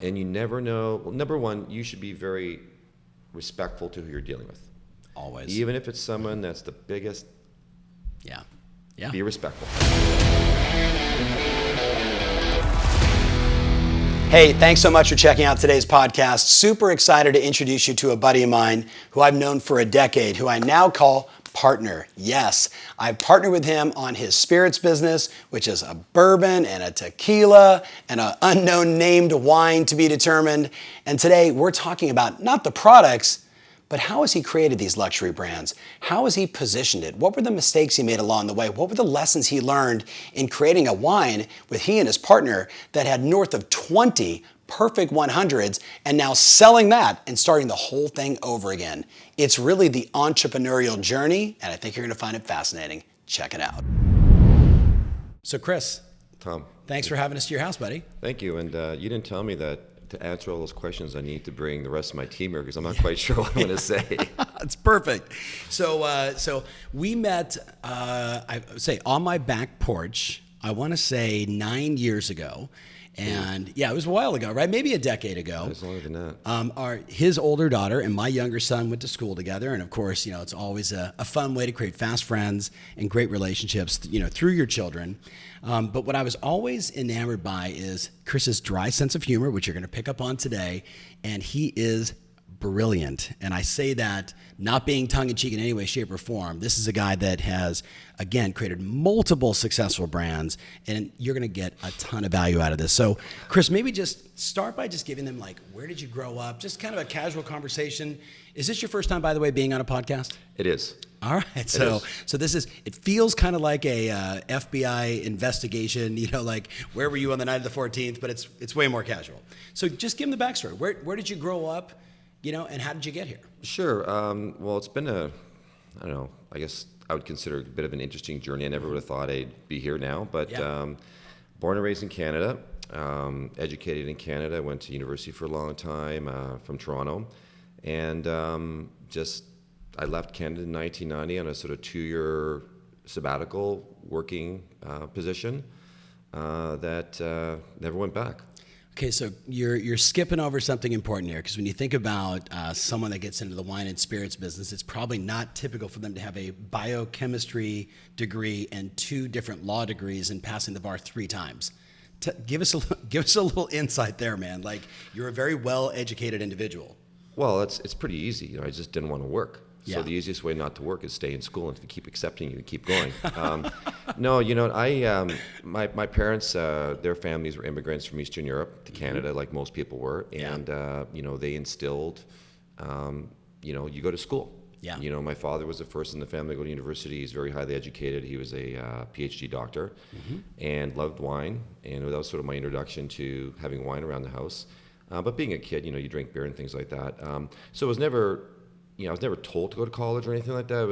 And you never know. Well, number one, you should be very respectful to who you're dealing with. Always. Even if it's someone that's the biggest, Yeah. be respectful. Hey, thanks so much for checking out today's podcast. Super excited to introduce you to a buddy of mine who I've known for a decade, who I now call partner. Yes, I've partnered with him on his spirits business, which is a bourbon and a tequila and an unknown named wine to be determined. And today we're talking about not the products, but how has he created these luxury brands? How has he positioned it? What were the mistakes he made along the way? What were the lessons he learned in creating a wine with he and his partner that had north of 20 perfect 100s and now selling that and starting the whole thing over again? It's really the entrepreneurial journey, and I think you're going to find it fascinating. Check it out. So Chris. Tom. Thanks for having us to your house, buddy. Thank you. And you didn't tell me that to answer all those questions, I need to bring the rest of my team here because I'm not quite sure what I'm going to say. It's perfect. So we met, I would say, on my back porch, I want to say 9 years ago. And yeah, it was a while ago, right? Maybe a decade ago. It's longer than that. His older daughter and my younger son went to school together. And of course, it's always a fun way to create fast friends and great relationships, through your children. But what I was always enamored by is Chris's dry sense of humor, which you're going to pick up on today. And he is brilliant. And I say that not being tongue-in-cheek in any way, shape, or form. This is a guy that has, again, created multiple successful brands, and you're going to get a ton of value out of this. So, Chris, maybe just start by just giving them, where did you grow up? Just kind of a casual conversation. Is this your first time, by the way, being on a podcast? It is. All right. So it feels kind of like a FBI investigation, where were you on the night of the 14th, but it's way more casual. So just give them the backstory. Where did you grow up? And how did you get here? Sure. Well, it's been I guess I would consider it a bit of an interesting journey. I never would have thought I'd be here now, but born and raised in Canada, educated in Canada, went to university for a long time from Toronto, and I left Canada in 1990 on a sort of 2-year sabbatical working position that never went back. Okay, so you're skipping over something important here, because when you think about someone that gets into the wine and spirits business, it's probably not typical for them to have a biochemistry degree and 2 different law degrees and passing the bar 3 times. Give us a little insight there, man. You're a very well-educated individual. Well, it's pretty easy. I just didn't want to work. So Yeah. the easiest way not to work is stay in school, and if they keep accepting you, keep going. No, my parents, their families were immigrants from Eastern Europe to Canada, like most people were, and they instilled, you go to school. Yeah. My father was the first in the family to go to university. He's very highly educated. He was a PhD doctor, and loved wine, and that was sort of my introduction to having wine around the house. But being a kid, you drink beer and things like that. So it was never. I was never told to go to college or anything like that.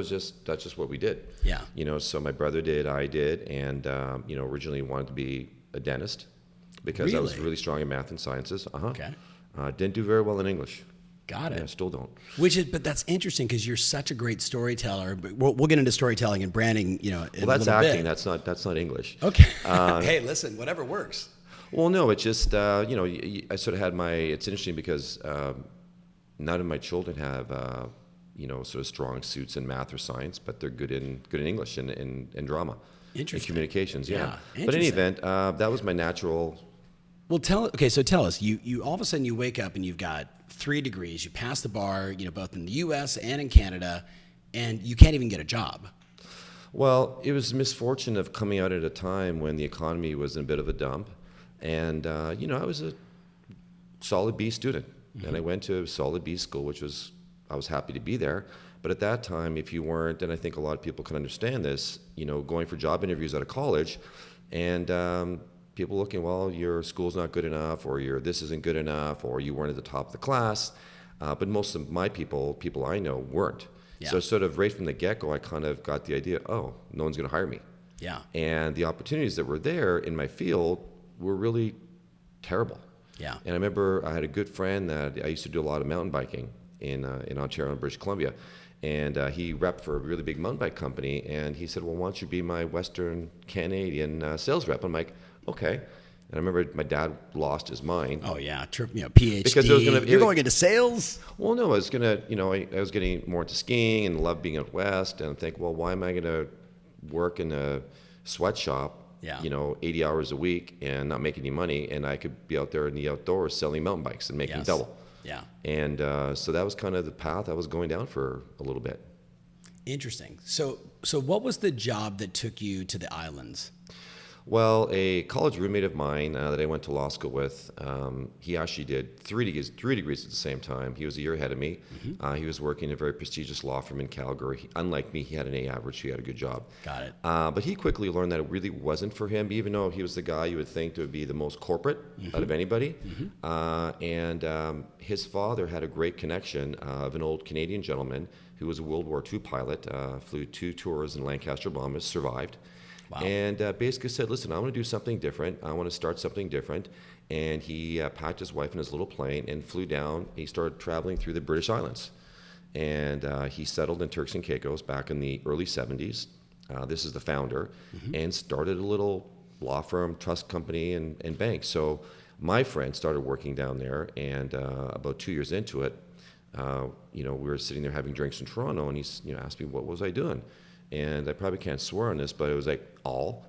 That's just what we did. Yeah. So my brother did, I did, and originally wanted to be a dentist because I was really strong in math and sciences. Okay. Didn't do very well in English. Got it. Yeah, still don't. But that's interesting because you're such a great storyteller. But we'll get into storytelling and branding, Well, that's acting. Bit. That's not English. Okay. Hey, listen, whatever works. Well, no, it's just I sort of had it's interesting because. None of my children have, sort of strong suits in math or science, but they're good in English and drama, and communications. Yeah. But in any event, that was my natural. Well, tell us. You all of a sudden you wake up and you've got 3 degrees. You pass the bar, both in the U.S. and in Canada, and you can't even get a job. Well, it was misfortune of coming out at a time when the economy was in a bit of a dump, and I was a solid B student. And I went to a solid B school, I was happy to be there. But at that time, if you weren't, and I think a lot of people can understand this, going for job interviews out of college, and people looking, well, your school's not good enough, or this isn't good enough, or you weren't at the top of the class. But most of my people I know, weren't. Yeah. So sort of right from the get-go, I kind of got the idea, no one's going to hire me. Yeah. And the opportunities that were there in my field were really terrible. Yeah. And I remember I had a good friend that I used to do a lot of mountain biking in Ontario and British Columbia. And he repped for a really big mountain bike company. And he said, well, why don't you be my Western Canadian sales rep? I'm like, okay. And I remember my dad lost his mind. Oh yeah, PhD. Because it was gonna, You're going into sales? Well, no, I was gonna, I was getting more into skiing and loved being out west, and I think, well, why am I gonna work in a sweatshop, 80 hours a week and not make any money, and I could be out there in the outdoors selling mountain bikes and making double. Yeah. And so that was kind of the path I was going down for a little bit. Interesting. So what was the job that took you to the islands? Well, a college roommate of mine that I went to law school with, he actually did three degrees at the same time. He was a year ahead of me. He was working in a very prestigious law firm in Calgary. Unlike me, he had an A average. He had a good job. Got it. But he quickly learned that it really wasn't for him, even though he was the guy you would think would be the most corporate out of anybody. And his father had a great connection of an old Canadian gentleman who was a World War II pilot, flew 2 tours in Lancaster bombers, survived. Wow. And basically said, listen, I want to do something different. I want to start something different. And he packed his wife in his little plane and flew down. He started traveling through the British Islands. And he settled in Turks and Caicos back in the early 70s. This is the founder. And started a little law firm, trust company, and bank. So my friend started working down there. And about 2 years into it, we were sitting there having drinks in Toronto. And he's asked me, what was I doing? And I probably can't swear on this, but it was like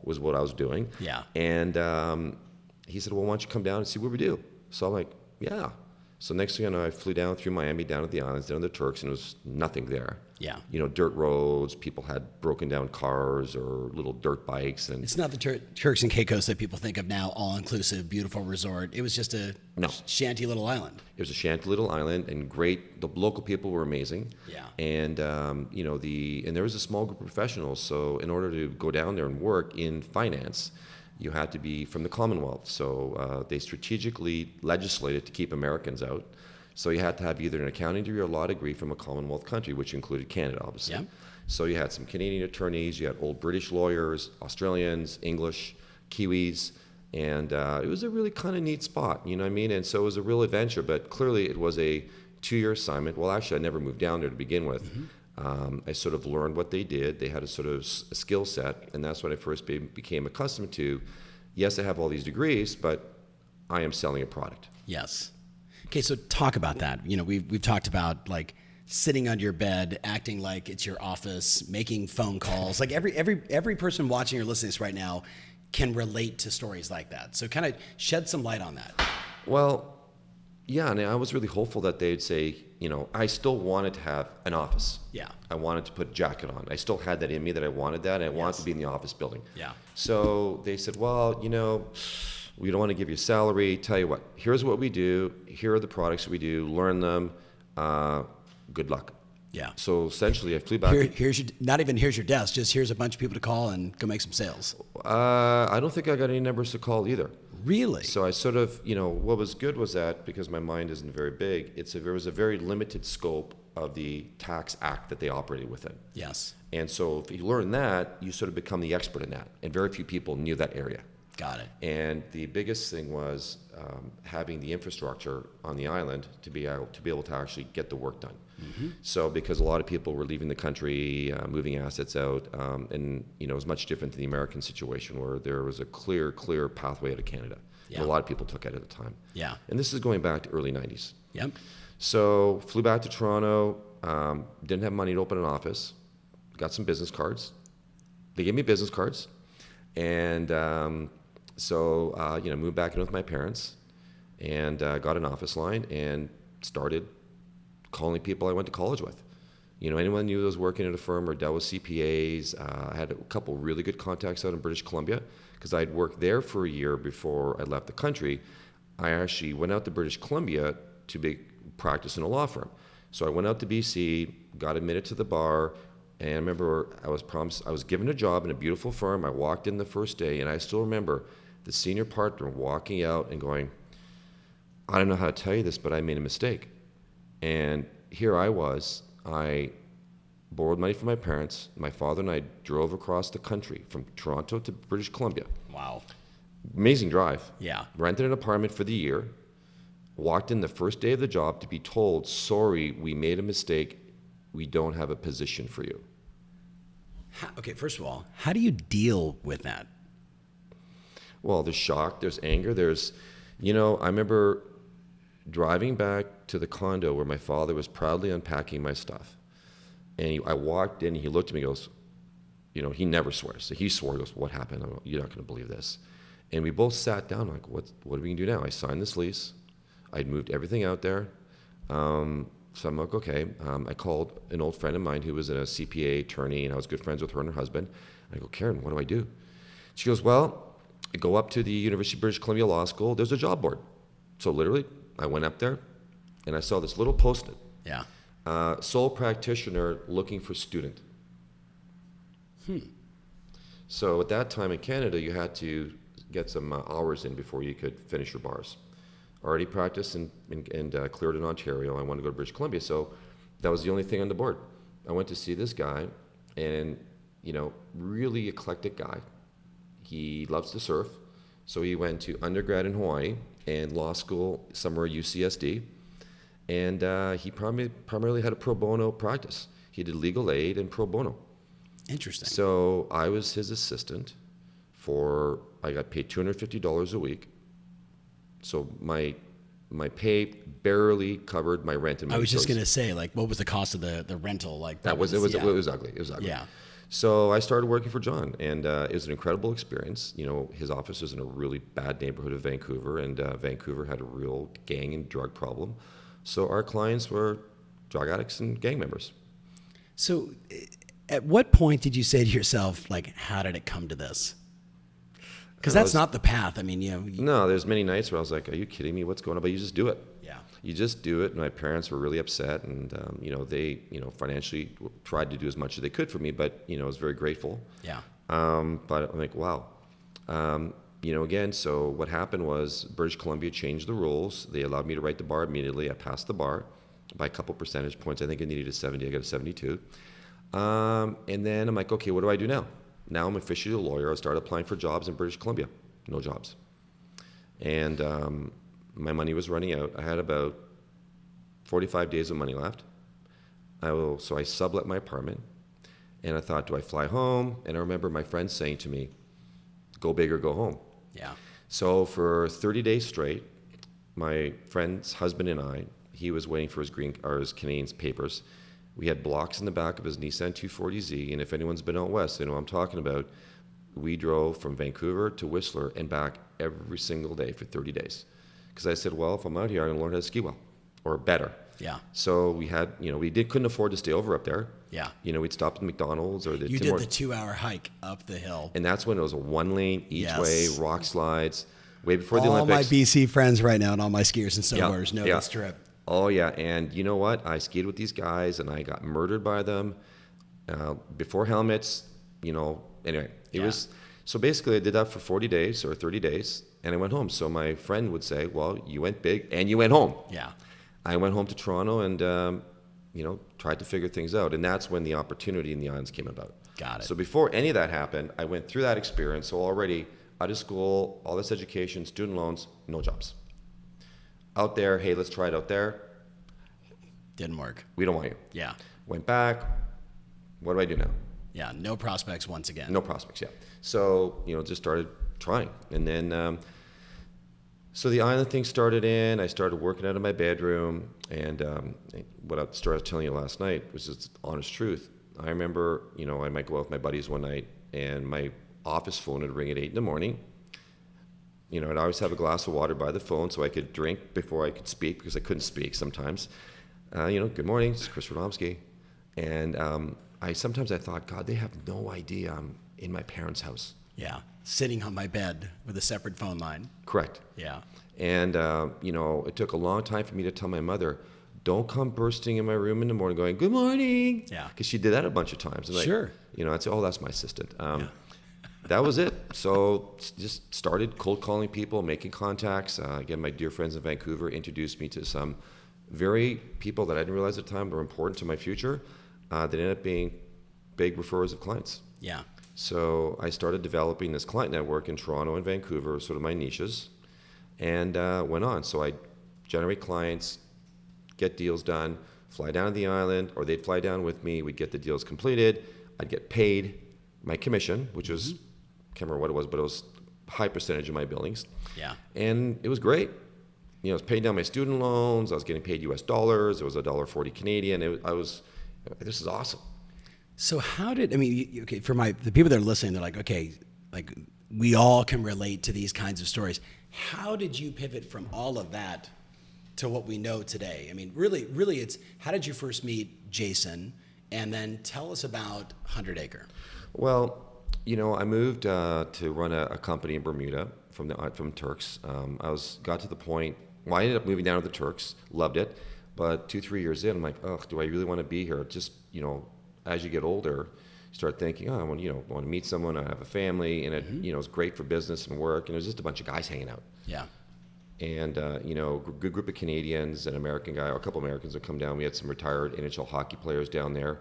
was what I was doing. Yeah. And he said, well, why don't you come down and see what we do? So I'm like, yeah. So next thing I know, I flew down through Miami, down to the islands, down to the Turks, and there was nothing there. Yeah. Dirt roads, people had broken down cars or little dirt bikes. And it's not the Turks and Caicos that people think of now, all-inclusive, beautiful resort. It was just a shanty little island. It was a shanty little island, and great. The local people were amazing. Yeah. And, and there was a small group of professionals. So in order to go down there and work in finance, you had to be from the Commonwealth. So they strategically legislated to keep Americans out. So you had to have either an accounting degree or a law degree from a Commonwealth country, which included Canada, obviously. Yeah. So you had some Canadian attorneys, you had old British lawyers, Australians, English, Kiwis, and it was a really kind of neat spot, you know what I mean? And so it was a real adventure, but clearly it was a 2-year assignment. Well, actually, I never moved down there to begin with. I sort of learned what they did. They had a sort of skill set, and that's when I first became accustomed to, yes, I have all these degrees, but I am selling a product. Yes. Okay, so talk about that. We've talked about like sitting on your bed, acting like it's your office, making phone calls. Like every person watching or listening to this right now can relate to stories like that. So kind of shed some light on that. Well, yeah, and I was really hopeful that they'd say, I still wanted to have an office. Yeah. I wanted to put a jacket on. I still had that in me that I wanted that, and I wanted to be in the office building. Yeah. So they said, well, we don't want to give you a salary. Tell you what, here's what we do. Here are the products that we do. Learn them. Good luck. Yeah. So essentially, I flew back. Here's your desk. Just here's a bunch of people to call and go make some sales. I don't think I got any numbers to call either. Really? So I sort of, what was good was that because my mind isn't very big, there was a very limited scope of the tax act that they operated within. Yes. And so if you learn that, you sort of become the expert in that. And very few people knew that area. Got it. And the biggest thing was having the infrastructure on the island to be able to actually get the work done. So because a lot of people were leaving the country, moving assets out, and it was much different than the American situation where there was a clear pathway out of Canada. Yeah. And a lot of people took it at the time. Yeah. And this is going back to early 90s. Yep. So flew back to Toronto, didn't have money to open an office, got some business cards. They gave me business cards, and moved back in with my parents and got an office line and started calling people I went to college with. Anyone knew I was working at a firm or dealt with CPAs. I had a couple really good contacts out in British Columbia because I'd worked there for a year before I left the country. I actually went out to British Columbia to practice in a law firm. So I went out to BC, got admitted to the bar, and I remember I was given a job in a beautiful firm. I walked in the first day, and I still remember the senior partner walking out and going, I don't know how to tell you this, but I made a mistake. And here I was. I borrowed money from my parents. My father and I drove across the country from Toronto to British Columbia. Wow. Amazing drive. Yeah. Rented an apartment for the year. Walked in the first day of the job to be told, sorry, we made a mistake. We don't have a position for you. Okay, first of all, how do you deal with that? Well, there's shock, there's anger, I remember driving back to the condo where my father was proudly unpacking my stuff. And I walked in, and he looked at me and goes, he never swears. So he swore, he goes, what happened? I'm like, you're not going to believe this. And we both sat down, like, what are we going to do now? I signed this lease. I'd moved everything out there. So I'm like, okay. I called an old friend of mine who was a CPA attorney, and I was good friends with her and her husband. I go, Karen, what do I do? She goes, well, I go up to the University of British Columbia Law School. There's a job board. So literally, I went up there, and I saw this little post-it. Yeah. Sole practitioner looking for student. So at that time in Canada, you had to get some hours in before you could finish your bars. Already practiced and cleared in Ontario. I wanted to go to British Columbia, so that was the only thing on the board. I went to see this guy, and really eclectic guy. He loves to surf, so he went to undergrad in Hawaii and law school somewhere at UCSD, and he primarily had a pro bono practice. He did legal aid and pro bono. Interesting. So I was his assistant I got paid $250 a week. So my pay barely covered my rent and my I was just utilities. going to say, like, what was the cost of the rental? Like It was ugly. It was ugly. Yeah. So I started working for John, and it was an incredible experience. His office was in a really bad neighborhood of Vancouver, and Vancouver had a real gang and drug problem. So our clients were drug addicts and gang members. So at what point did you say to yourself, like, how did it come to this? Because that's not the path. I mean, No, there's many nights where I was like, are you kidding me? What's going on? But you just do it. Yeah. You just do it. And my parents were really upset, and they financially tried to do as much as they could for me, but I was very grateful. Yeah. But I'm like, wow. Again, so what happened was British Columbia changed the rules. They allowed me to write the bar immediately. I passed the bar by a couple percentage points. I think I needed a 70. I got a 72. And then I'm like, okay, what do I do now? Now I'm officially a lawyer. I started applying for jobs in British Columbia. No jobs. And my money was running out. I had about 45 days of money left. So I sublet my apartment. And I thought, do I fly home? And I remember my friend saying to me, go big or go home. Yeah. So for 30 days straight, my friend's husband and I, he was waiting for his Canadian papers. We had blocks in the back of his Nissan 240Z, and if anyone's been out west, they know what I'm talking about. We drove from Vancouver to Whistler and back every single day for 30 days. Because I said, well, if I'm out here, I'm going to learn how to ski well, or better. Yeah. So we had, couldn't afford to stay over up there. Yeah. We'd stop at McDonald's or the You Tim did Hortons. the 2-hour hike up the hill. And that's when it was a one lane each Yes. way, rock slides, way before the All my Olympics. BC friends right now and all my skiers and snowboarders know this trip. Oh, yeah. And you know what? I skied with these guys, and I got murdered by them before helmets, Anyway, it was... So basically, I did that for 40 days or 30 days, and I went home. So my friend would say, well, you went big, and you went home. Yeah. I went home to Toronto and, tried to figure things out. And that's when the opportunity in the islands came about. Got it. So before any of that happened, I went through that experience. So already out of school, all this education, student loans, no jobs. Out there, hey, let's try it out there. Didn't work. We don't want you. Yeah. Went back. What do I do now? Yeah. No prospects once again. No prospects, yeah. So, just started trying. And then, so the island thing started in. I started working out of my bedroom. And what I started telling you last night was just honest truth. I remember, I might go out with my buddies one night, and my office phone would ring at 8 in the morning. I'd always have a glass of water by the phone so I could drink before I could speak, because I couldn't speak sometimes. Good morning, it's Chris Radomski. And sometimes I thought, God, they have no idea I'm in my parents' house. Yeah. Sitting on my bed with a separate phone line. Correct. Yeah. And, it took a long time for me to tell my mother, don't come bursting in my room in the morning going, good morning. Yeah. Because she did that a bunch of times. And Sure. I'd say, oh, that's my assistant. That was it. So just started cold calling people, making contacts. Again, my dear friends in Vancouver introduced me to some very people that I didn't realize at the time were important to my future. That ended up being big referrers of clients. Yeah. So I started developing this client network in Toronto and Vancouver, sort of my niches, and went on. So I generate clients, get deals done, fly down to the island, or they'd fly down with me. We'd get the deals completed. I'd get paid my commission, which was, can't remember what it was, but it was high percentage of my billings. Yeah. And it was great. I was paying down my student loans. I was getting paid US dollars. It was $1.40 Canadian. This is awesome. So how did, okay, for the people that are listening, they're like, okay, like we all can relate to these kinds of stories. How did you pivot from all of that to what we know today? I mean, really it's, how did you first meet Jason? And then tell us about 100 Acre. Well, I moved to run a company in Bermuda from Turks. Got to the point, I ended up moving down to the Turks, loved it. But 2-3 years in, I'm like, do I really want to be here? Just, as you get older, you start thinking, I want to meet someone, I have a family, and it's great for business and work, and it was just a bunch of guys hanging out. Yeah. And, good group of Canadians, an American guy, a couple Americans would come down. We had some retired NHL hockey players down there.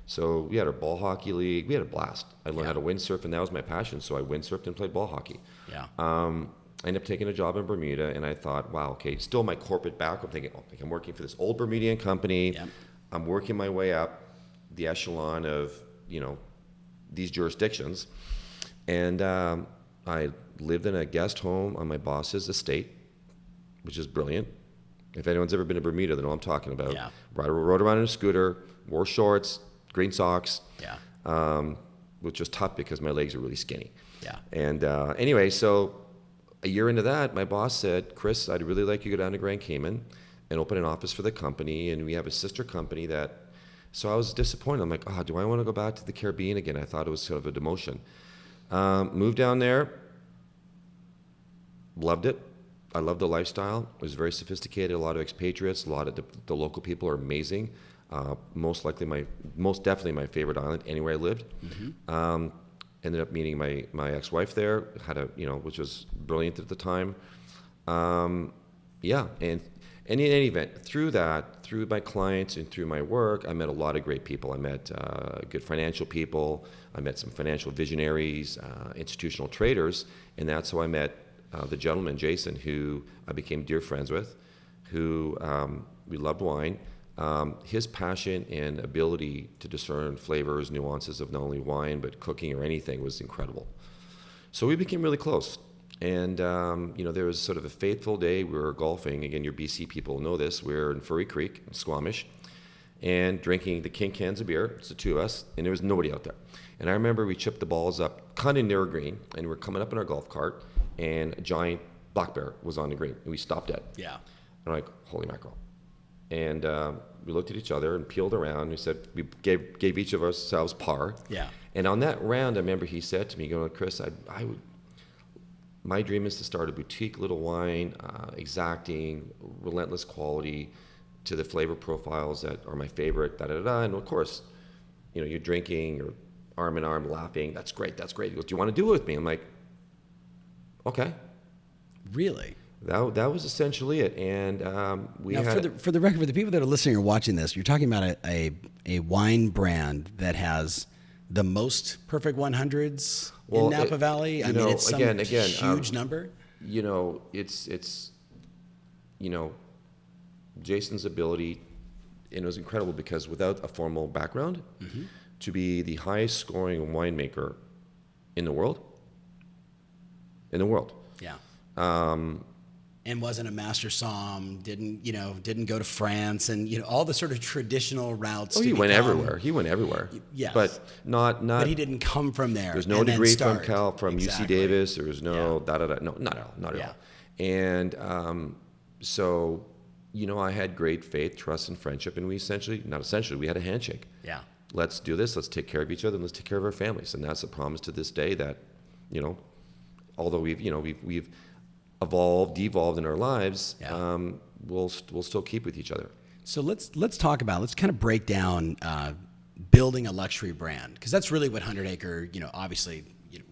So we had our ball hockey league. We had a blast. I learned how to windsurf, and that was my passion. So I windsurfed and played ball hockey. Yeah. I ended up taking a job in Bermuda, and I thought, wow, okay, still my corporate background. I'm thinking, I'm working for this old Bermudian company. Yep. I'm working my way up the echelon of, these jurisdictions. And I lived in a guest home on my boss's estate, which is brilliant. If anyone's ever been to Bermuda, they know what I'm talking about. Yeah. Rode around in a scooter, wore shorts, green socks, which was tough because my legs are really skinny. Yeah. And anyway, so a year into that, my boss said, Chris, I'd really like you to go down to Grand Cayman and open an office for the company. And we have a sister company so I was disappointed. I'm like, do I want to go back to the Caribbean again? I thought it was sort of a demotion. Moved down there, loved it. I loved the lifestyle. It was very sophisticated, a lot of expatriates, a lot of the local people are amazing. Most definitely my favorite island anywhere I lived. Mm-hmm. Ended up meeting my ex-wife there, which was brilliant at the time. And in any event, through my clients and through my work, I met a lot of great people. I met good financial people. I met some financial visionaries, institutional traders, and that's how I met the gentleman, Jason, who I became dear friends with, who we loved wine. His passion and ability to discern flavors, nuances of not only wine, but cooking or anything was incredible. So we became really close. And, there was sort of a fateful day. We were golfing. Again, your BC people know this. We were in Furry Creek, in Squamish, and drinking the king cans of beer. It's the two of us, and there was nobody out there. And I remember we chipped the balls up kind of near a green, and we're coming up in our golf cart, and a giant black bear was on the green, and we stopped it. Yeah. And I'm like, holy mackerel. And we looked at each other and peeled around. We said, we gave each of ourselves par. Yeah. And on that round, I remember he said to me, going, Chris, my dream is to start a boutique little wine, exacting, relentless quality to the flavor profiles that are my favorite, And of course, you're drinking, you're arm in arm laughing. That's great. He goes, do you want to do it with me? I'm like, okay. Really? That was essentially it. And for the record, for the people that are listening or watching this, you're talking about a wine brand that has the most perfect 100s in Napa Valley. I mean, it's some huge number. It's Jason's ability, and it was incredible because without a formal background, mm-hmm. to be the highest scoring winemaker in the world. Yeah. And wasn't a master somm, didn't go to France, and all the sort of traditional routes. He went everywhere. Yes. But not. But he didn't come from there. There's no degree from exactly. UC Davis. There was no No, not at all. And so, I had great faith, trust, and friendship, and we we had a handshake. Yeah. Let's do this. Let's take care of each other, and let's take care of our families. And that's a promise to this day that, although we've devolved in our lives, we'll still keep with each other. So let's kind of break down building a luxury brand, because that's really what 100 Acre, obviously,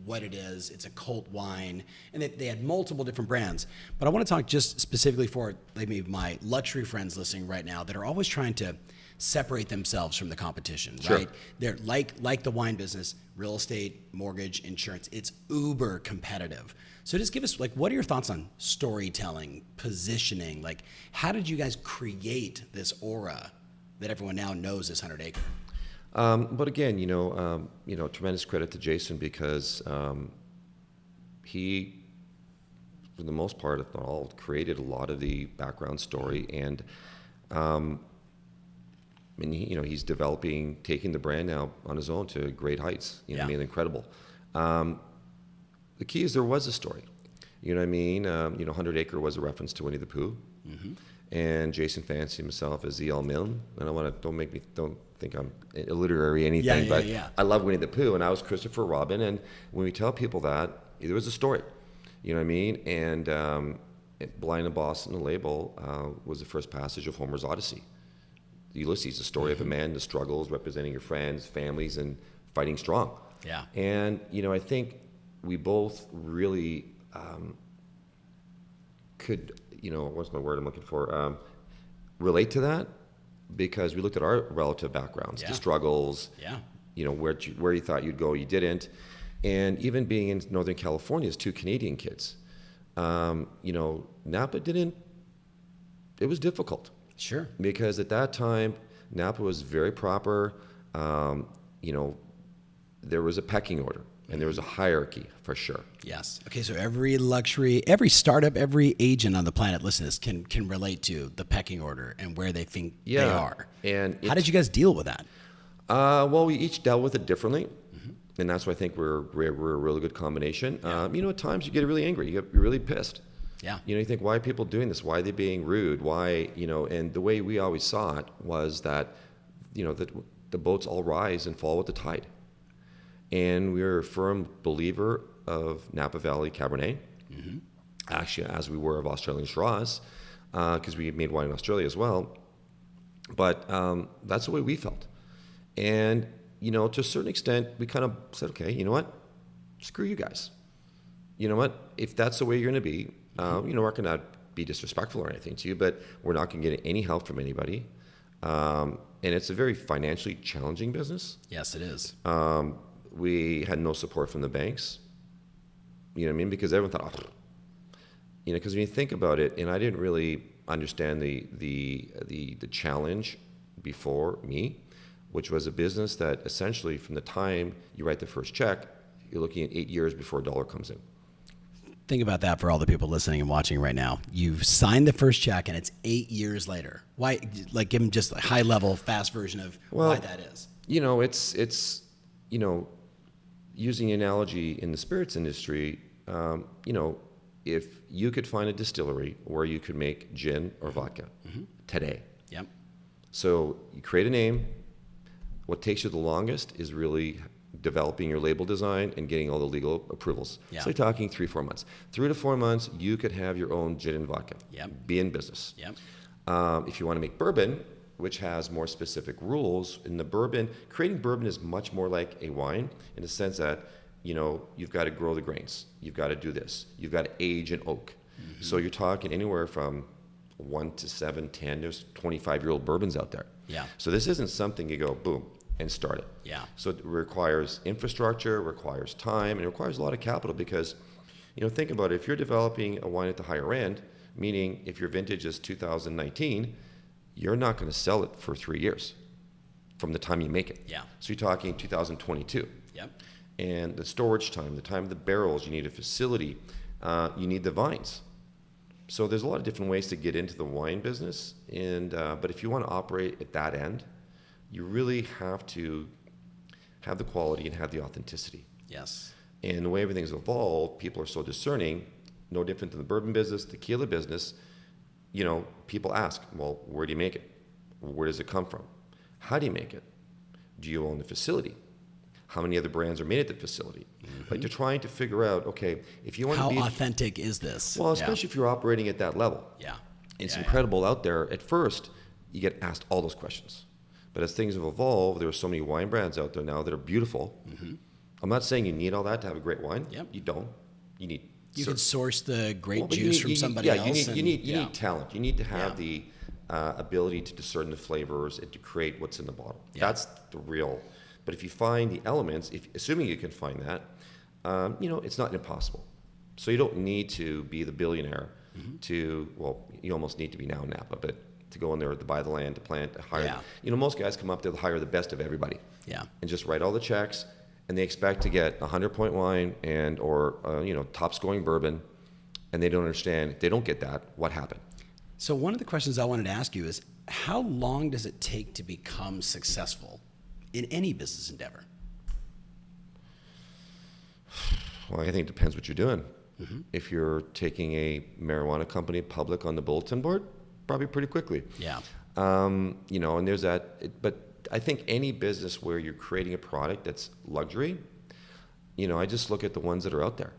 what it is. It's a cult wine, and they had multiple different brands. But I want to talk just specifically for maybe my luxury friends listening right now that are always trying to separate themselves from the competition, sure. right? They're like the wine business, real estate, mortgage, insurance. It's uber competitive. So just give us, what are your thoughts on storytelling, positioning? How did you guys create this aura that everyone now knows as 100 Acre? But again, tremendous credit to Jason because he for the most part, if not all, created a lot of the background story. And I mean, he's taking the brand now on his own to great heights. You know what I mean? Incredible. The key is there was a story. You know what I mean? 100 Acre was a reference to Winnie the Pooh. Mm-hmm. And Jason fancied himself as E.L. Milne. And don't think I'm illiterary or anything, but I love Winnie the Pooh, and I was Christopher Robin. And when we tell people that, there was a story. You know what I mean? And Blind and Boston, the label, was the first passage of Homer's Odyssey. Ulysses, the story of a man, the struggles, representing your friends, families, and fighting strong. Yeah. And, I think we both really could, what's my word I'm looking for? Relate to that, because we looked at our relative backgrounds, the struggles, where you thought you'd go, you didn't. And even being in Northern California as two Canadian kids, Napa didn't, it was difficult. Sure. Because at that time, Napa was very proper. There was a pecking order and there was a hierarchy for sure. Yes. Okay, so every startup, every agent on the planet listening to this can relate to the pecking order and where they think they are. And how did you guys deal with that? Well, we each dealt with it differently. And that's why I think we're a really good combination. At times you get really angry. You're really pissed. Yeah. You think, why are people doing this? Why are they being rude? Why, and the way we always saw it was that, that the boats all rise and fall with the tide. And we're a firm believer of Napa Valley Cabernet, actually, as we were of Australian Shiraz, because we made wine in Australia as well. But that's the way we felt. And, to a certain extent, we kind of said, okay, you know what? Screw you guys. You know what? If that's the way you're going to be, we're not going to be disrespectful or anything to you, but we're not going to get any help from anybody. And it's a very financially challenging business. Yes, it is. We had no support from the banks. You know what I mean? Because everyone thought, because when you think about it, and I didn't really understand the challenge before me, which was a business that essentially from the time you write the first check, you're looking at 8 years before a dollar comes in. Think about that for all the people listening and watching right now. You've signed the first check and it's 8 years later. Why? Like, give them just a high level, fast version of why that is. It's using analogy in the spirits industry, if you could find a distillery where you could make gin or vodka today. Yep. So you create a name. What takes you the longest is really developing your label design and getting all the legal approvals. Yeah. So you're talking 3-4 months. 3 to 4 months, you could have your own gin and vodka. Yep. Be in business. Yep. If you want to make bourbon, which has more specific rules, in the bourbon, creating bourbon is much more like a wine in the sense that, you've got to grow the grains. You've got to do this. You've got to age in oak. Mm-hmm. So you're talking anywhere from 1 to 7, 10, there's 25-year-old bourbons out there. Yeah. So this isn't something you go, boom, and start it. Yeah. So it requires infrastructure, requires time, and it requires a lot of capital because, think about it. If you're developing a wine at the higher end, meaning if your vintage is 2019, you're not going to sell it for 3 years from the time you make it. Yeah. So you're talking 2022. Yep. And the storage time, the time of the barrels, you need a facility, you need the vines. So there's a lot of different ways to get into the wine business. And but if you want to operate at that end, you really have to have the quality and have the authenticity. Yes. And the way everything's evolved, people are so discerning, no different than the bourbon business, tequila business. People ask, well, where do you make it? Where does it come from? How do you make it? Do you own the facility? How many other brands are made at the facility? Mm-hmm. Like, they're trying to figure out, okay, if you want to be... How authentic is this? Well, especially if you're operating at that level. Yeah. It's incredible out there. At first, you get asked all those questions. But as things have evolved, there are so many wine brands out there now that are beautiful. Mm-hmm. I'm not saying you need all that to have a great wine. Yep. You don't. You need... You can source the great juice from somebody else. You need talent. You need to have the ability to discern the flavors and to create what's in the bottle. Yeah. That's the real... But if you find the elements, assuming you can find that, it's not impossible. So you don't need to be the billionaire you almost need to be now in Napa, but to go in there to buy the land, to plant, to hire. Yeah. Most guys come up to hire the best of everybody. Yeah. And just write all the checks, and they expect to get 100-point wine or top scoring bourbon, and they don't understand, they don't get that, what happened? So one of the questions I wanted to ask you is, how long does it take to become successful in any business endeavor? Well, I think it depends what you're doing. If you're taking a marijuana company public on the bulletin board, probably pretty quickly. Yeah. You know, and there's that, but I think any business where you're creating a product that's luxury, you know, I just look at the ones that are out there.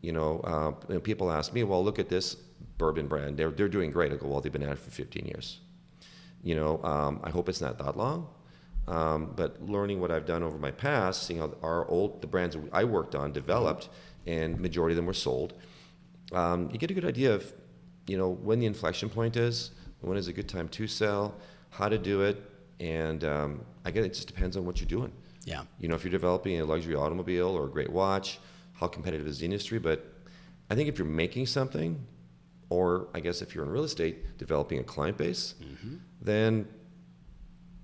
You know, and people ask me, well, look at this bourbon brand. They're doing great. I go, well, they've been at it for 15 years. You know, I hope it's not that long. But learning what I've done over my past, seeing how the brands I worked on developed, and majority of them were sold, you get a good idea of, you know, when the inflection point is, when is a good time to sell, how to do it, and I guess it just depends on what you're doing. Yeah. You know, if you're developing a luxury automobile or a great watch, how competitive is the industry? But I think if you're making something, or I guess if you're in real estate, developing a client base, then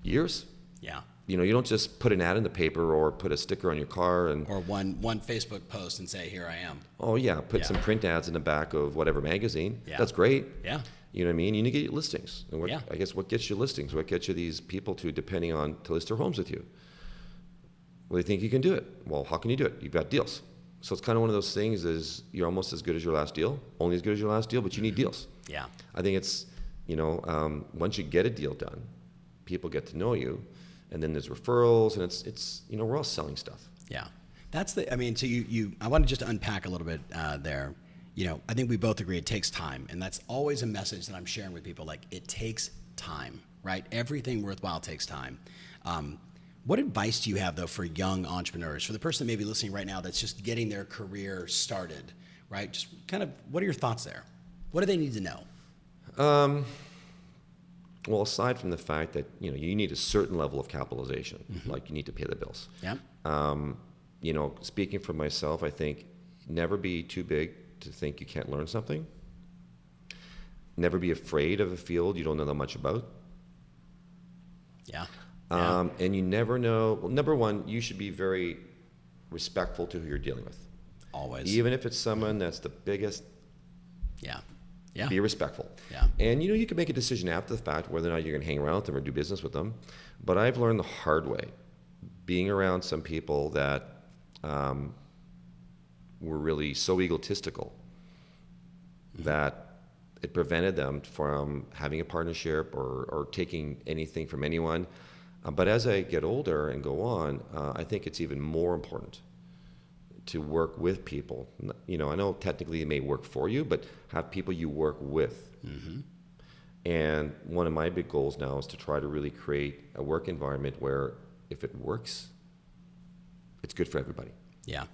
years. Yeah. You know, you don't just put an ad in the paper or put a sticker on your car and Or one Facebook post and say, here I am. oh yeah, put some print ads in the back of whatever magazine. Yeah. That's great. Yeah. You know what I mean? You need to get listings. And Yeah. I guess what gets you listings? What gets you these people to list their homes with you? Well, they think you can do it. Well, how can you do it? You've got deals. So it's kind of one of those things is you're almost as good as your last deal, only as good as your last deal, but you need deals. Yeah. I think it's, you know, once you get a deal done, people get to know you, and then there's referrals, and it's you know, we're all selling stuff. Yeah. That's I mean, so I want to just unpack a little bit there. You know, I think we both agree it takes time, and that's always a message that I'm sharing with people. Like, it takes time, right? Everything worthwhile takes time. What advice do you have, though, for young entrepreneurs, for the person that may be listening right now that's just getting their career started, right? Just kind of, what are your thoughts there? What do they need to know? Well, aside from the fact that, you know, you need a certain level of capitalization, like you need to pay the bills. Yeah. You know, speaking for myself, I think never be too big to think you can't learn something. Never be afraid of a field you don't know that much about. Yeah. And you never know, well, number one, you should be very respectful to who you're dealing with. Always. Even if it's someone that's the biggest, Yeah. Yeah. be respectful. Yeah. And, you know, you can make a decision after the fact whether or not you're going to hang around with them or do business with them. But I've learned the hard way, being around some people that were really so egotistical that it prevented them from having a partnership or taking anything from anyone. But as I get older and go on, I think it's even more important to work with people. You know, I know technically it may work for you, but have people you work with. And one of my big goals now is to try to really create a work environment where if it works, it's good for everybody. Yeah.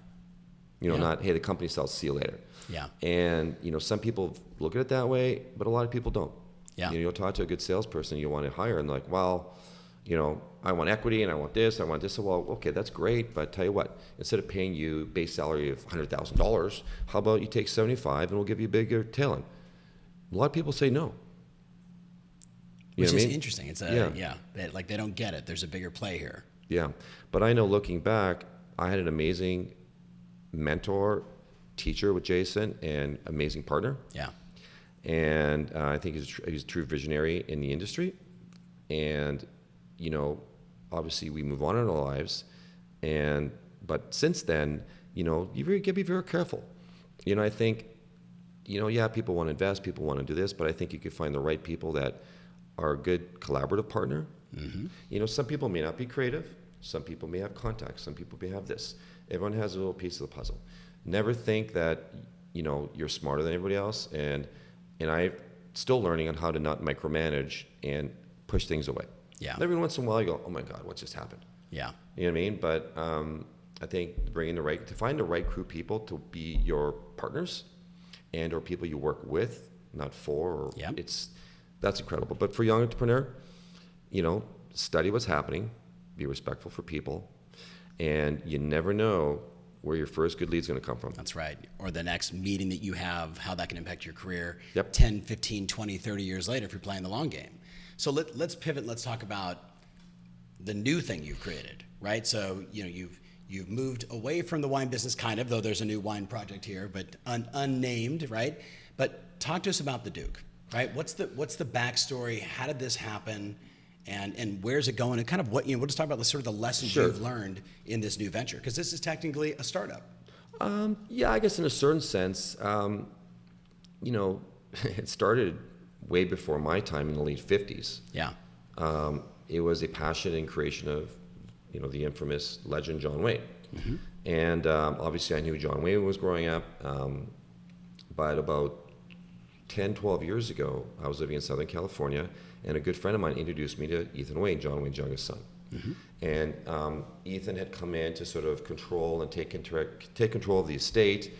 You know, Yeah. not, hey, the company sells, see you later. Yeah. And, you know, some people look at it that way, but a lot of people don't. Yeah. You know, you'll talk to a good salesperson you want to hire, and like, well, you know, I want equity and I want this, I want this. Well, okay, that's great, but tell you what, instead of paying you base salary of $100,000, how about you take 75 and we'll give you a bigger tail end? A lot of people say no. You Which know what is I mean? interesting. It's like they don't get it. There's a bigger play here. Yeah, but I know looking back, I had an amazing mentor, teacher with Jason, and amazing partner. Yeah. And I think he's a true visionary in the industry. And, you know, obviously we move on in our lives. But since then, you know, you got to be very careful. You know, I think, you know, yeah, people want to invest, people want to do this, but I think you could find the right people that are a good collaborative partner. You know, some people may not be creative. Some people may have contacts. Some people may have this. Everyone has a little piece of the puzzle. Never think that, you know, you're smarter than everybody else. And I'm still learning on how to not micromanage and push things away. Yeah. Every once in a while, you go, oh my God, what just happened? Yeah. You know what I mean? But I think to find the right crew people to be your partners and or people you work with, not for, or that's incredible. But for a young entrepreneur, you know, study what's happening, be respectful for people, and you never know where your first good lead is going to come from. That's right. Or the next meeting that you have, how that can impact your career 10, 15, 20, 30 years later if you're playing the long game. So let's pivot. Let's talk about the new thing you've created, right? So, you know, You've moved away from the wine business, kind of, though there's a new wine project here, but unnamed, right? But talk to us about the Duke, right? What's the backstory? How did this happen? And where's it going? And kind of we'll just talk about the sort of the lessons you've learned in this new venture, because this is technically a startup. Yeah, I guess in a certain sense, it started way before my time in the late 50s. Yeah. It was a passion and creation of, the infamous legend John Wayne. Mm-hmm. And obviously I knew John Wayne was growing up, but about 10, 12 years ago, I was living in Southern California, and a good friend of mine introduced me to Ethan Wayne, John Wayne's youngest son. Mm-hmm. And Ethan had come in to sort of control and take control of the estate.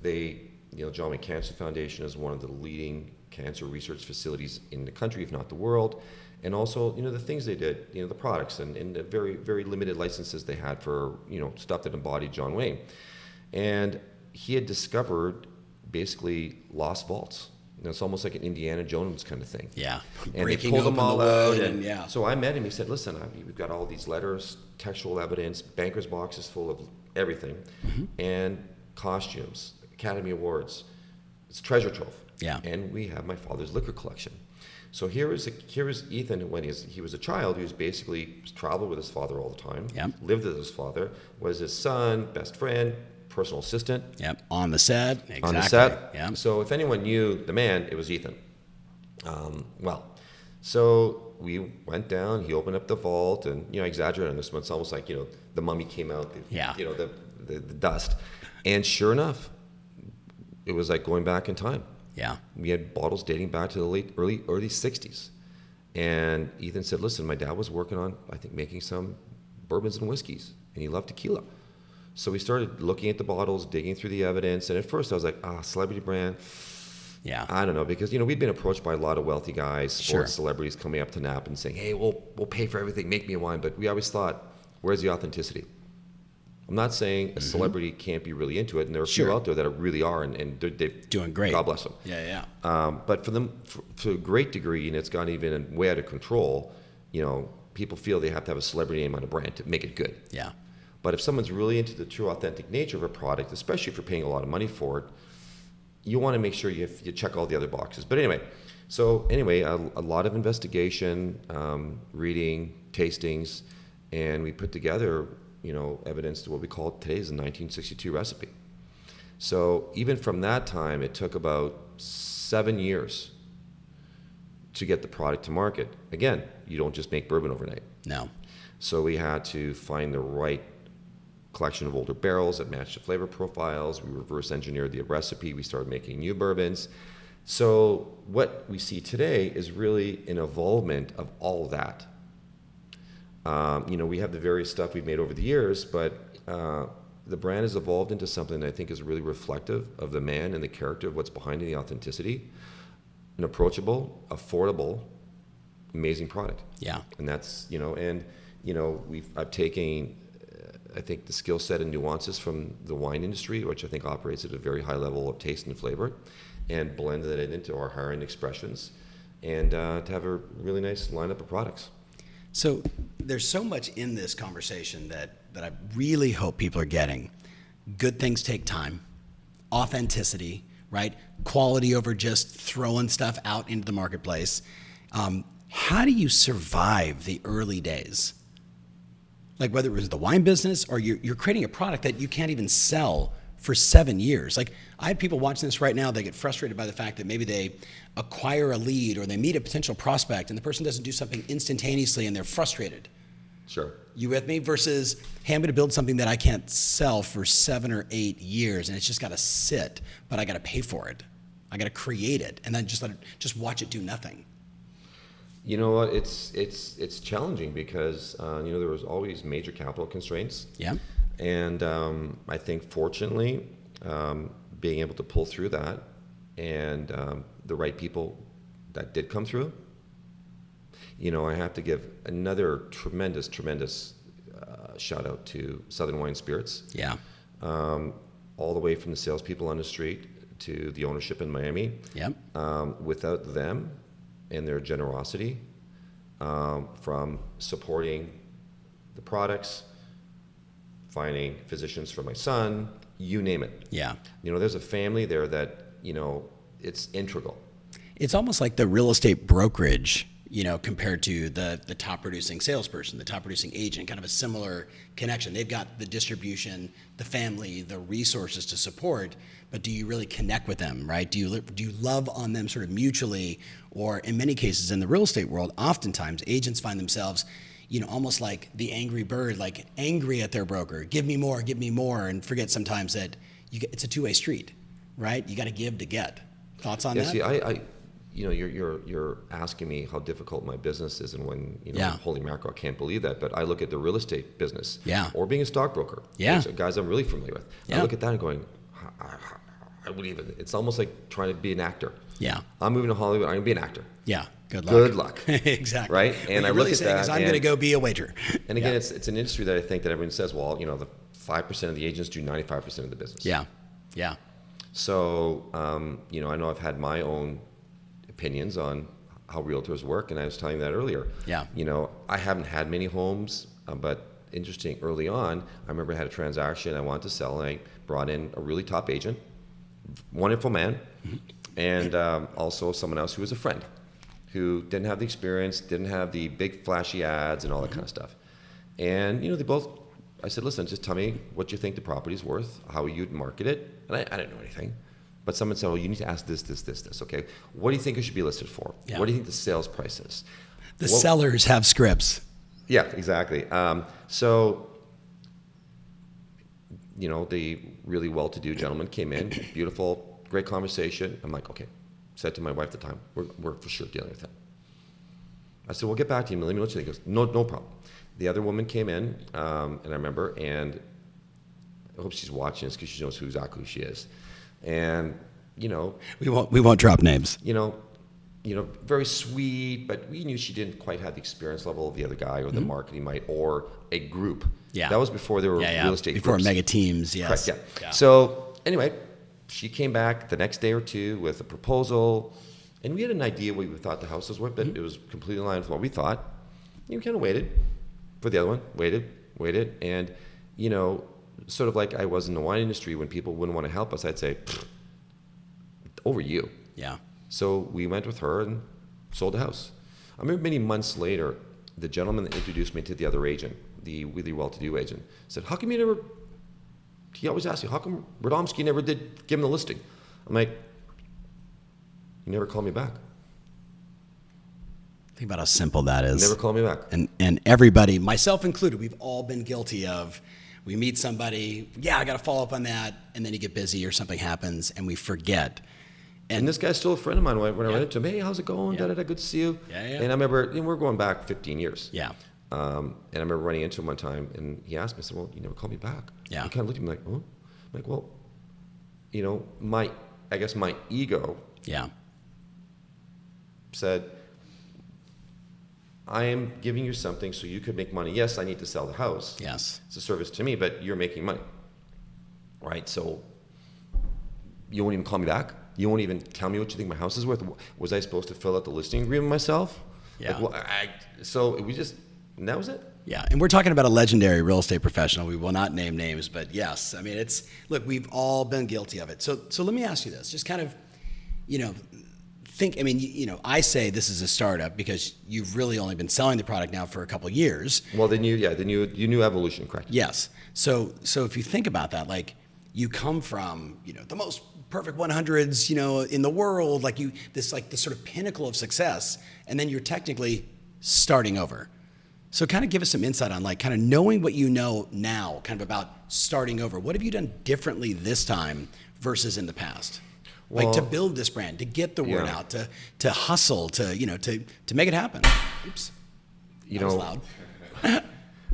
John Wayne Cancer Foundation is one of the leading cancer research facilities in the country, if not the world. And also, the things they did, the products and the very, very limited licenses they had for, stuff that embodied John Wayne. And he had discovered basically lost vaults. It's almost like an Indiana Jones kind of thing. Yeah. And they pulled them all out. And so I met him. He said, listen, we've got all these letters, textual evidence, banker's boxes full of everything, and costumes, Academy Awards. It's treasure trove. Yeah. And we have my father's liquor collection. So here is Ethan when he was a child. He was basically traveled with his father all the time. Yep. Lived with his father. Was his son, best friend, personal assistant. Yep. On the set. Exactly. On the set. Yep. So if anyone knew the man, it was Ethan. So we went down. He opened up the vault, and I exaggerate on this one. It's almost like the mummy came out. The dust, and sure enough, it was like going back in time. Yeah. We had bottles dating back to the early 60s. And Ethan said, listen, my dad was working on, I think, making some bourbons and whiskeys, and he loved tequila. So we started looking at the bottles, digging through the evidence, and at first I was like, celebrity brand. Yeah. I don't know, because, we'd been approached by a lot of wealthy guys, sports celebrities coming up to Napa and saying, hey, we'll pay for everything, make me a wine. But we always thought, where's the authenticity? I'm not saying a celebrity can't be really into it, and there are a few out there that really are, and they're doing great. God bless them. Yeah. But for them, to a great degree, and it's gone even way out of control, people feel they have to have a celebrity name on a brand to make it good. Yeah. But if someone's really into the true authentic nature of a product, especially if you're paying a lot of money for it, you want to make sure you check all the other boxes. But anyway, a lot of investigation, reading, tastings, and we put together evidence to what we call today's 1962 recipe. So even from that time, it took about 7 years to get the product to market. Again, you don't just make bourbon overnight. No. So we had to find the right collection of older barrels that matched the flavor profiles. We reverse engineered the recipe. We started making new bourbons. So what we see today is really an evolvement of all that. We have the various stuff we've made over the years, but the brand has evolved into something that I think is really reflective of the man and the character of what's behind the authenticity. An approachable, affordable, amazing product. Yeah. And that's, I've taken, I think, the skill set and nuances from the wine industry, which I think operates at a very high level of taste and flavor, and blended it into our higher end expressions, and to have a really nice lineup of products. So there's so much in this conversation that I really hope people are getting. Good things take time, authenticity, right? Quality over just throwing stuff out into the marketplace. How do you survive the early days? Like whether it was the wine business or you're creating a product that you can't even sell for 7 years. Like I have people watching this right now, they get frustrated by the fact that maybe they acquire a lead or they meet a potential prospect and the person doesn't do something instantaneously and they're frustrated. Sure. You with me? Versus, hey, I'm going to build something that I can't sell for 7 or 8 years and it's just got to sit, but I got to pay for it. I got to create it and then just watch it do nothing. You know what? It's challenging because there was always major capital constraints. Yeah. And I think fortunately, being able to pull through that, and the right people that did come through. I have to give another tremendous shout out to Southern Wine Spirits. Yeah. All the way from the salespeople on the street to the ownership in Miami. Yep. Without them and their generosity, from supporting the products, finding physicians for my son, you name it. Yeah. There's a family there that, it's integral. It's almost like the real estate brokerage, compared to the top producing salesperson, the top producing agent, kind of a similar connection. They've got the distribution, the family, the resources to support, but do you really connect with them, right? Do you love on them sort of mutually? Or in many cases in the real estate world, oftentimes agents find themselves, almost like the angry bird, like angry at their broker. Give me more, and forget sometimes that it's a two-way street, right? You got to give to get. Thoughts on that? See, I you're asking me how difficult my business is, and when holy mackerel, I can't believe that. But I look at the real estate business, or being a stockbroker, guys I'm really familiar with. I look at that and going, I would even. It's almost like trying to be an actor. Yeah, I'm moving to Hollywood. I'm gonna be an actor. Yeah, good luck. Good luck. Exactly. Right. And I look at that. I'm gonna go be a waiter. And again, it's an industry that I think that everyone says, well, the 5% of the agents do 95% of the business. Yeah. Yeah. So, I know I've had my own opinions on how realtors work, and I was telling you that earlier. Yeah. I haven't had many homes, but interesting, early on, I remember I had a transaction I wanted to sell, and I brought in a really top agent, wonderful man, and also someone else who was a friend, who didn't have the experience, didn't have the big flashy ads and all that kind of stuff. And, they both, I said, listen, just tell me what you think the property's worth, how you'd market it. And I didn't know anything. But someone said, well, you need to ask this, okay? What do you think it should be listed for? Yeah. What do you think the sales price is? The sellers have scripts. Yeah, exactly. So, the really well-to-do gentleman came in, beautiful, great conversation. I'm like, okay. Said to my wife at the time, we're for sure dealing with him. I said, well, get back to him and let me know what you think. He goes, no problem. The other woman came in, and I remember, and I hope she's watching this because she knows exactly who she is. And, we won't drop names. Very sweet, but we knew she didn't quite have the experience level of the other guy, or the marketing might, or a group. Yeah. That was before there were real estate before groups. mega teams, yes. Correct, yeah. So anyway, she came back the next day or two with a proposal, and we had an idea what we thought the house was worth, but it was completely in line with what we thought. We kind of waited for the other one, waited, and, sort of like I was in the wine industry, when people wouldn't want to help us, I'd say, over you. Yeah. So we went with her and sold the house. I remember many months later, the gentleman that introduced me to the other agent, the really well-to-do agent, said, how come you never, he always asked me, how come Radomski never did give him the listing? I'm like, you never called me back. Think about how simple that is. Never called me back. And everybody, myself included, we've all been guilty of, we meet somebody, I got to follow up on that, and then you get busy or something happens, and we forget. And this guy's still a friend of mine. When I ran into him, hey, how's it going? Yeah. Good to see you. Yeah. And I remember, and we're going back 15 years. Yeah. And I remember running into him one time, and he asked me, I said, well, you never called me back. Yeah. He kind of looked at me like, oh. I'm like, well, I guess my ego said, I am giving you something so you could make money. Yes, I need to sell the house. Yes. It's a service to me, but you're making money. Right? So you won't even call me back? You won't even tell me what you think my house is worth? Was I supposed to fill out the listing agreement myself? Yeah. So we just, and that was it. Yeah, and we're talking about a legendary real estate professional. We will not name names, but yes, I mean, look, we've all been guilty of it. So let me ask you this, just kind of, think, I say this is a startup because you've really only been selling the product now for a couple of years. Well, you knew evolution, correct? Yes. So if you think about that, like you come from, the most perfect 100s, in the world, like this sort of pinnacle of success, and then you're technically starting over. So kind of give us some insight on like kind of knowing what you know now, kind of about starting over. What have you done differently this time versus in the past? Like to build this brand, to get the word out, to hustle, to make it happen. Oops. That was loud.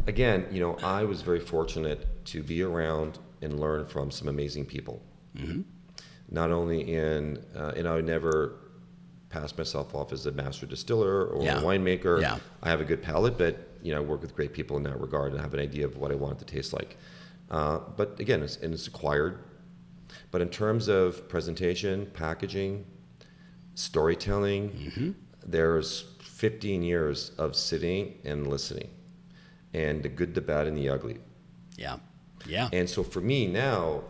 Again, I was very fortunate to be around and learn from some amazing people. Mm-hmm. Not only and I would never pass myself off as a master distiller or a winemaker. Yeah. I have a good palate, but I work with great people in that regard and have an idea of what I want it to taste like. But again, it's acquired. But in terms of presentation, packaging, storytelling, there's 15 years of sitting and listening, and the good, the bad, and the ugly. Yeah. Yeah. And so for me now,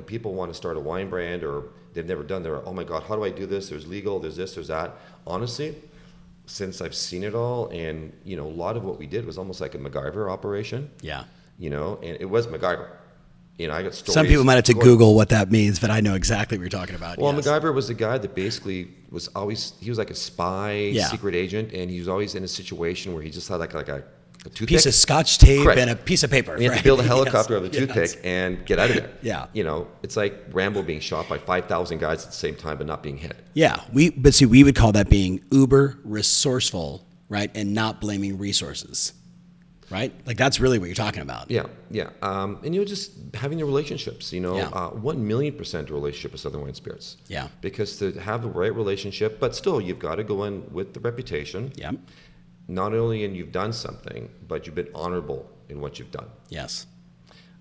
people want to start a wine brand or they've never done. They're, oh my God, how do I do this? There's legal, there's this, there's that. Honestly, since I've seen it all, and a lot of what we did was almost like a MacGyver operation. Yeah. And it was MacGyver. I got stories. Some people might have to Google what that means, but I know exactly what you're talking about. Well, yes. MacGyver was the guy that basically he was like a spy, secret agent, and he was always in a situation where he just had like a toothpick. Piece of Scotch tape Correct. and a piece of paper. You have to build a helicopter Yes. of a toothpick and get out of there. Yeah. It's like Rambo being shot by 5,000 guys at the same time but not being hit. Yeah, we would call that being uber-resourceful, right, and not blaming resources, right? Like that's really what you're talking about. Yeah. And just having the relationships, 1,000,000% a relationship with Southern Wine Spirits. Yeah. Because to have the right relationship, but still you've got to go in with the reputation. Yeah. Not only in you've done something, but you've been honorable in what you've done. Yes.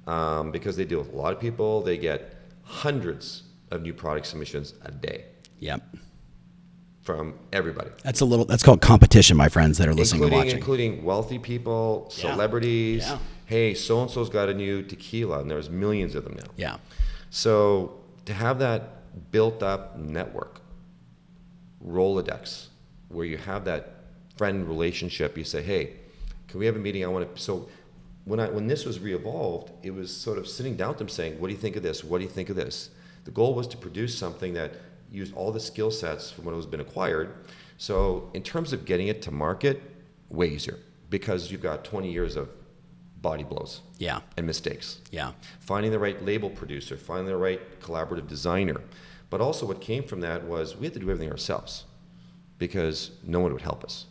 Because they deal with a lot of people. They get hundreds of new product submissions a day. Yep. From everybody. That's called competition, my friends that are listening and watching. Including wealthy people, celebrities. Yeah. Hey, so-and-so's got a new tequila, and there's millions of them now. Yeah. So to have that built-up network, Rolodex, where you have that friend relationship, you say, hey, can we have a meeting? So when this was re-evolved, it was sort of sitting down with them saying, what do you think of this? What do you think of this? The goal was to produce something that used all the skill sets from what has been acquired. So in terms of getting it to market, way easier because you've got 20 years of body blows and mistakes. Yeah. Finding the right label producer, finding the right collaborative designer. But also what came from that was we had to do everything ourselves because no one would help us.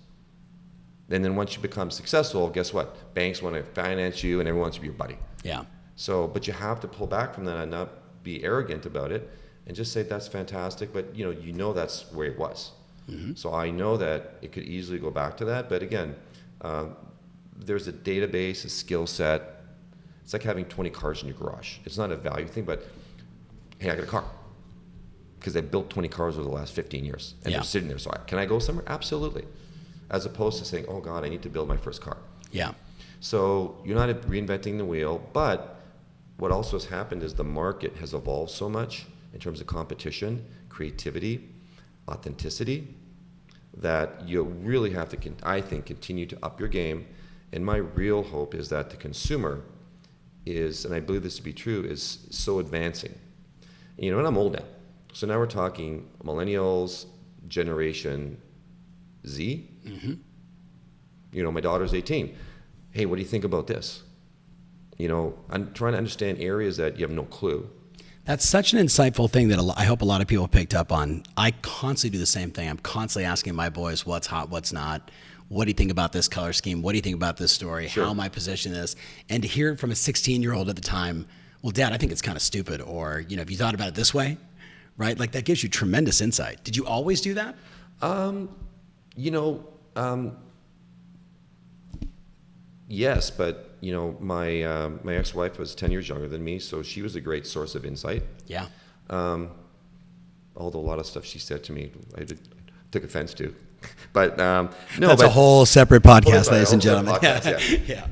And then once you become successful, guess what? Banks want to finance you and everyone wants to be your buddy. Yeah. So, but you have to pull back from that and not be arrogant about it and just say that's fantastic, but that's where it was. Mm-hmm. So I know that it could easily go back to that, but again, there's a database, a skill set. It's like having 20 cars in your garage. It's not a value thing, but hey, I got a car. Because I built 20 cars over the last 15 years, and they're sitting there. So can I go somewhere? Absolutely. As opposed to saying, oh God, I need to build my first car. Yeah. So you're not reinventing the wheel, but what also has happened is the market has evolved so much in terms of competition, creativity, authenticity, that you really have to, I think, continue to up your game. And my real hope is that the consumer is, and I believe this to be true, is so advancing. And I'm old now. So now we're talking millennials, Generation Z. Mm-hmm. My daughter's 18. Hey, what do you think about this? I'm trying to understand areas that you have no clue. That's such an insightful thing that I hope a lot of people picked up on. I constantly do the same thing. I'm constantly asking my boys what's hot, what's not. What do you think about this color scheme? What do you think about this story? Sure. How am I positioning this? And to hear it from a 16-year-old at the time, well, Dad, I think it's kind of stupid. Or, if you thought about it this way, right? Like that gives you tremendous insight. Did you always do that? Yes, but my ex-wife was 10 years younger than me, so she was a great source of insight. Yeah. Although a lot of stuff she said to me, I took offense to. But no, that's a whole separate podcast, ladies and gentlemen. Podcast, Yeah.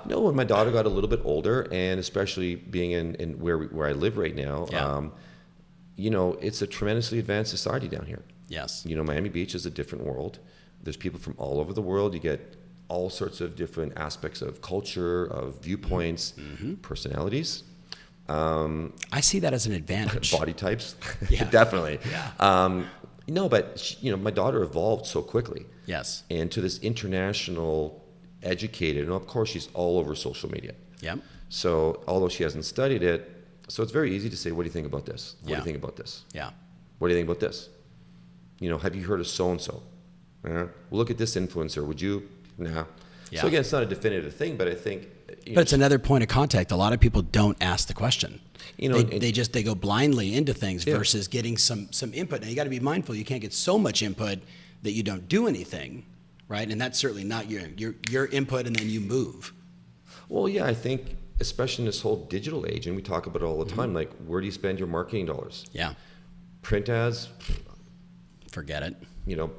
No, when my daughter got a little bit older, and especially being in where I live right now, it's a tremendously advanced society down here. Yes. Miami Beach is a different world. There's people from all over the world. You get all sorts of different aspects of culture, of viewpoints, personalities. I see that as an advantage. Body types. Yeah. Definitely. Yeah. But my daughter evolved so quickly. Yes. And to this international educated, and of course she's all over social media. Yeah. So although she hasn't studied it, so it's very easy to say, what do you think about this? What do you think about this? Yeah. What do you think about this? Have you heard of so-and-so? Well, look at this influencer. Would you? Nah. Yeah. So again, it's not a definitive thing, but I think. But it's another point of contact. A lot of people don't ask the question. They go blindly into things versus getting some input. Now you got to be mindful. You can't get so much input that you don't do anything, right? And that's certainly not your input, and then you move. Well, yeah, I think especially in this whole digital age, and we talk about it all the time. Like, where do you spend your marketing dollars? Yeah. Print ads. Forget it.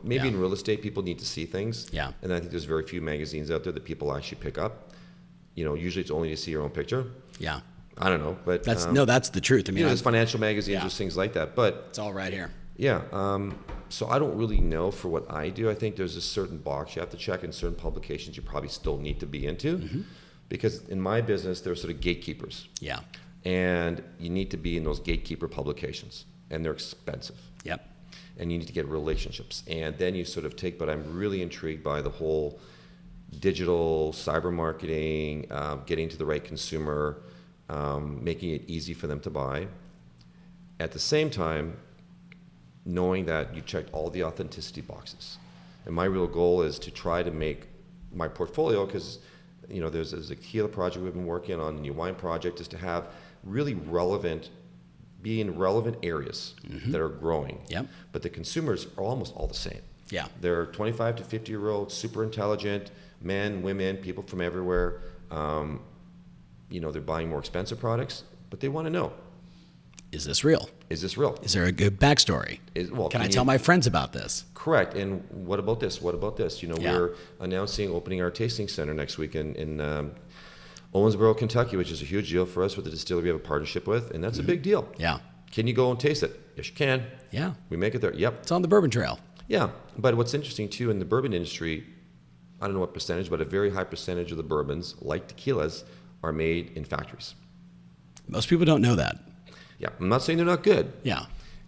Maybe in real estate, people need to see things. Yeah. And I think there's very few magazines out there that people actually pick up. usually it's only to see your own picture. Yeah. I don't know, but that's the truth. I mean, there's financial magazines, there's things like that, but it's all right here. yeah. So I don't really know for what I do. I think there's a certain box you have to check in certain publications you probably still need to be into, because in my business there's sort of gatekeepers. Yeah. And you need to be in those gatekeeper publications, and they're expensive. Yep. And you need to get relationships, and then you sort of take. But I'm really intrigued by the whole digital cyber marketing, getting to the right consumer, making it easy for them to buy. At the same time, knowing that you checked all the authenticity boxes. And my real goal is to try to make my portfolio, because there's a tequila project we've been working on, a new wine project, is to have really be in relevant areas that are growing. Yep. But the consumers are almost all the same. Yeah. They're 25 to 50-year-olds, super intelligent, men, women, people from everywhere. They're buying more expensive products, but they want to know, is this real? is this real? Is there a good backstory? Can I tell my friends about this? Correct. And what about this? What about this? Yeah. We're announcing opening our tasting center next week in Owensboro, Kentucky, which is a huge deal for us with the distillery we have a partnership with, and that's a big deal. Yeah. Can you go and taste it? Yes, you can. Yeah. We make it there. Yep. It's on the Bourbon Trail. Yeah. But what's interesting, too, in the bourbon industry, I don't know what percentage, but a very high percentage of the bourbons, like tequilas, are made in factories. Most people don't know that. Yeah. I'm not saying they're not good. Yeah.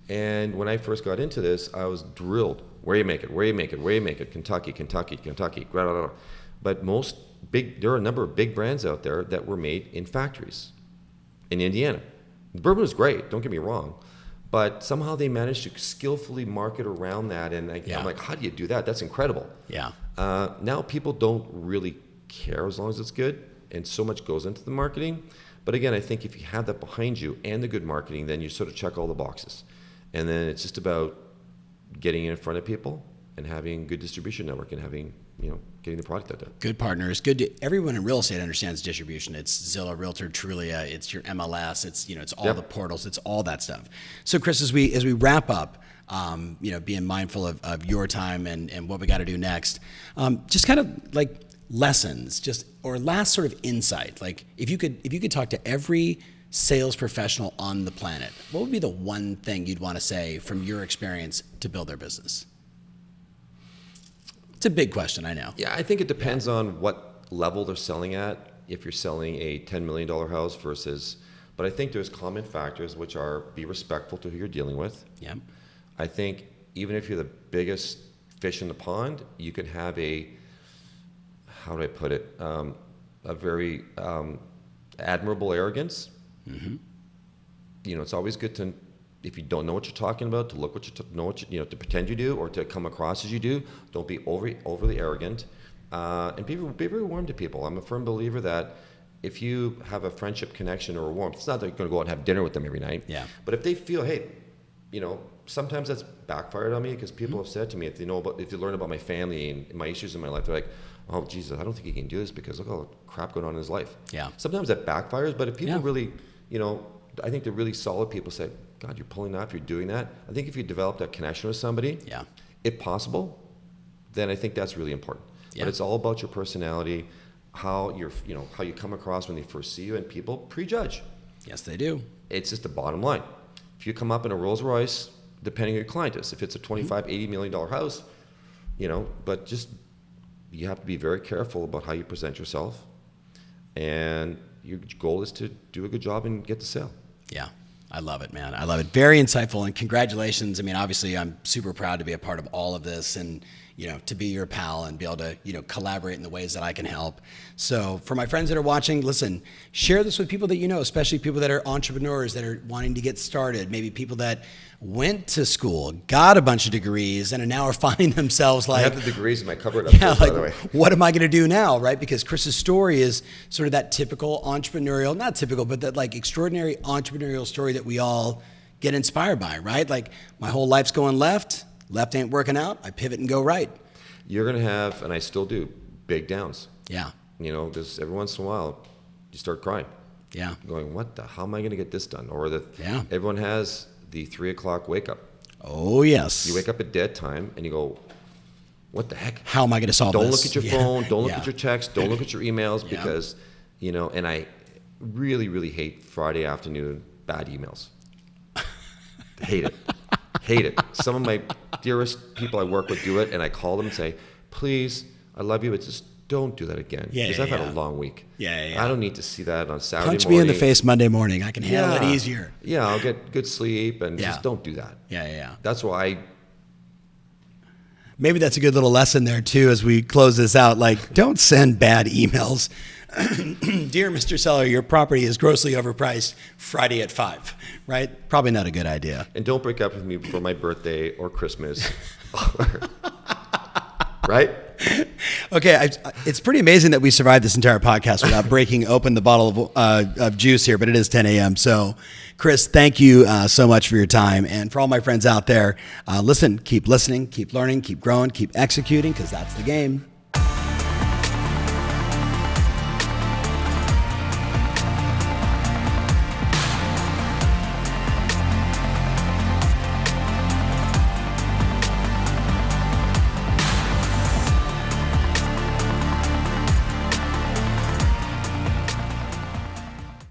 And when I first got into this, I was drilled. Where you make it? Where you make it? Where you make it? Kentucky, Kentucky, Kentucky. Blah, blah, blah. But there are a number of big brands out there that were made in factories in Indiana. The bourbon was great, don't get me wrong, but somehow they managed to skillfully market around that, and I'm like, how do you do that? That's incredible. Yeah. Now people don't really care as long as it's good, and so much goes into the marketing. But again, I think if you have that behind you and the good marketing, then you sort of check all the boxes. And then it's just about getting in front of people and having good distribution network and having, getting the product out there. Good partners. Everyone in real estate understands distribution. It's Zillow, Realtor, Trulia. It's your MLS. It's all the portals. It's all that stuff. So Chris, as we wrap up, being mindful of your time and what we got to do next, just kind of like lessons, or last sort of insight. Like if you could talk to every sales professional on the planet, what would be the one thing you'd want to say from your experience to build their business? It's a big question, I know. Yeah, I think it depends on what level they're selling at. If you're selling a $10 million house but I think there's common factors, which are be respectful to who you're dealing with. Yeah. I think even if you're the biggest fish in the pond, you can have a very admirable arrogance. It's always good to, if you don't know what you're talking about, to look to pretend you do, or to come across as you do. Don't be overly arrogant, and be very warm to people. I'm a firm believer that if you have a friendship connection or a warmth, it's not that you're going to go out and have dinner with them every night. Yeah. But if they feel, hey, sometimes that's backfired on me, because people have said to me, if they learn about my family and my issues in my life, they're like, oh Jesus, I don't think he can do this because look all the crap going on in his life. Yeah. Sometimes that backfires, but if people really, I think the really solid people say, God, you're pulling off, you're doing that. I think if you develop that connection with somebody, if possible, then I think that's really important. But it's all about your personality, how you come across when they first see you, and people prejudge. Yes, they do. It's just the bottom line. If you come up in a Rolls Royce, depending on your client is, if it's a $25, $80 million house, but just, you have to be very careful about how you present yourself, and your goal is to do a good job and get the sale. Yeah. I love it, man. I love it. Very insightful, and congratulations. I mean, obviously, I'm super proud to be a part of all of this, and to be your pal and be able to collaborate in the ways that I can help. So for my friends that are watching, listen, share this with people that especially people that are entrepreneurs that are wanting to get started. Maybe people that went to school, got a bunch of degrees, and now are finding themselves like, I have the degrees in my cupboard upstairs, by the way. What am I going to do now, right? Because Chris's story is sort of that typical entrepreneurial, not typical, but that like extraordinary entrepreneurial story that we all get inspired by, right? Like, my whole life's going left ain't working out, I pivot and go right. You're going to have, and I still do, big downs. Yeah. Because every once in a while, you start crying. Yeah. Going, how am I going to get this done? Or Yeah. Everyone has the 3 o'clock wake up. Oh, yes. You wake up at dead time and you go, what the heck? How am I going to solve this? Don't look at your phone. Don't look at your text. Don't look at your emails, because and I really, really hate Friday afternoon bad emails. Hate it. Hate it. Some of my dearest people I work with do it, and I call them and say, please, I love you, but just don't do that again. Because I've had a long week. I don't need to see that on Saturday morning. Punch me in the face Monday morning. I can handle it easier. Yeah, I'll get good sleep, and just don't do that. That's why maybe that's a good little lesson there too as we close this out. Like, don't send bad emails. Dear Mr. Seller, your property is grossly overpriced Friday at 5, right? Probably not a good idea. And don't break up with me for my birthday or Christmas. Right? Okay, it's pretty amazing that we survived this entire podcast without breaking open the bottle of juice here, but it is 10 a.m. So, Chris, thank you so much for your time. And for all my friends out there, keep listening, keep learning, keep growing, keep executing, because that's the game.